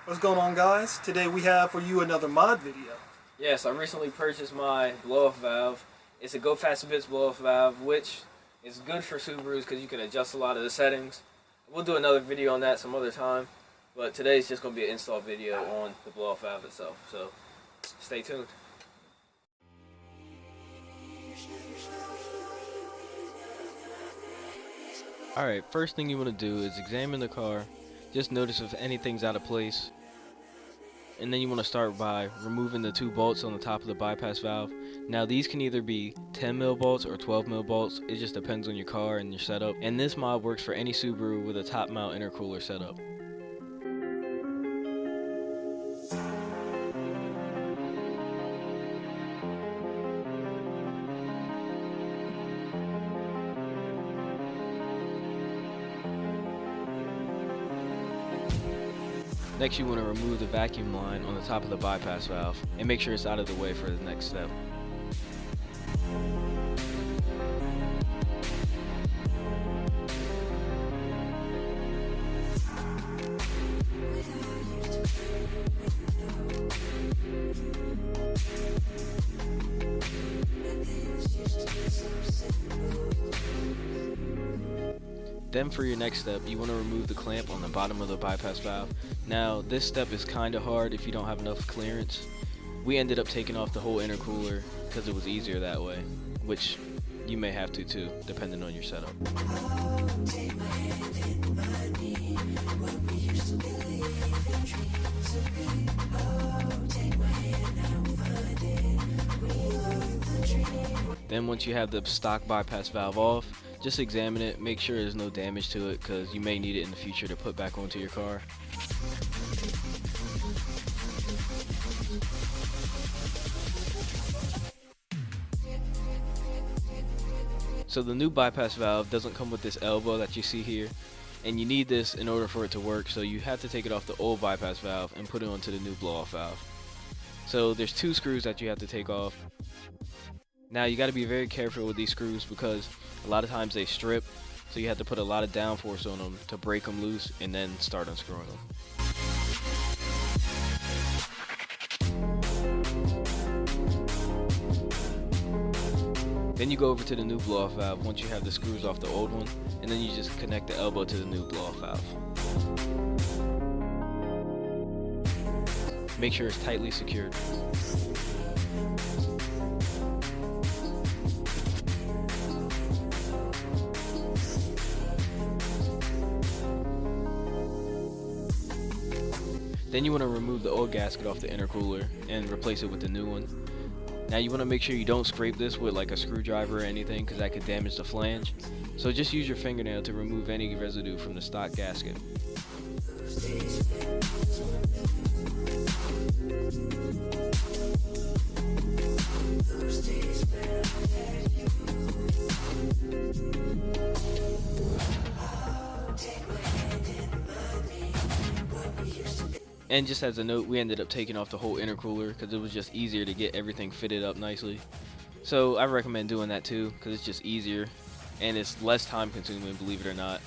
What's going on, guys? Today we have for you another mod video. Yes, I recently purchased my blow-off valve. It's a Go Faster Bits blow-off valve, which is good for Subarus because you can adjust a lot of the settings. We'll do another video on that some other time, but today's just going to be an install video on the blow-off valve itself, so stay tuned. Alright, first thing you want to do is examine the car. Just notice if anything's out of place. And then you want to start by removing the two bolts on the top of the bypass valve. Now these can either be 10mm bolts or 12mm bolts. It just depends on your car and your setup. And this mod works for any Subaru with a top mount intercooler setup. Next, you want to remove the vacuum line on the top of the bypass valve and make sure it's out of the way for the next step. Then for your next step, you want to remove the clamp on the bottom of the bypass valve. Now this step is kind of hard if you don't have enough clearance. We ended up taking off the whole intercooler because it was easier that way, which you may have to too, depending on your setup. Then once you have the stock bypass valve off, just examine it, make sure there's no damage to it because you may need it in the future to put back onto your car. So the new bypass valve doesn't come with this elbow that you see here, and you need this in order for it to work, so you have to take it off the old bypass valve and put it onto the new blow-off valve. So there's two screws that you have to take off. Now you got to be very careful with these screws because a lot of times they strip, so you have to put a lot of downforce on them to break them loose and then start unscrewing them. Then you go over to the new blow-off valve once you have the screws off the old one, and then you just connect the elbow to the new blow-off valve. Make sure it's tightly secured. Then you want to remove the old gasket off the intercooler and replace it with the new one. Now you want to make sure you don't scrape this with like a screwdriver or anything because that could damage the flange. So just use your fingernail to remove any residue from the stock gasket. And just as a note, we ended up taking off the whole intercooler because it was just easier to get everything fitted up nicely. So I recommend doing that too because it's just easier and it's less time consuming, believe it or not,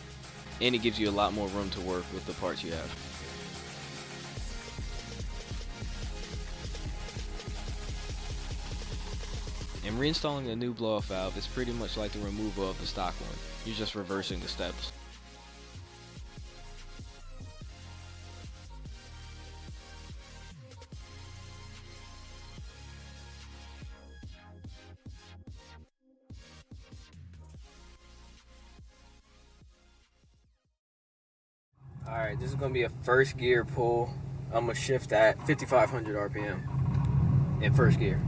and it gives you a lot more room to work with the parts you have. And reinstalling the new blow-off valve is pretty much like the removal of the stock one. You're just reversing the steps. Alright, this is going to be a first gear pull. I'm going to shift at 5,500 RPM in first gear.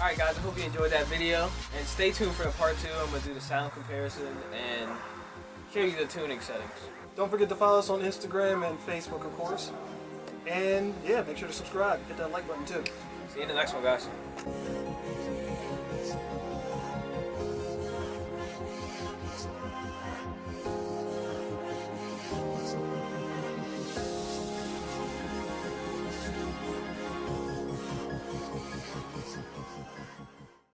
Alright guys, I hope you enjoyed that video. And stay tuned for the part 2. I'm going to do the sound comparison and show you the tuning settings. Don't forget to follow us on Instagram and Facebook, of course. And yeah, make sure to subscribe. Hit that like button too. See you in the next one, guys.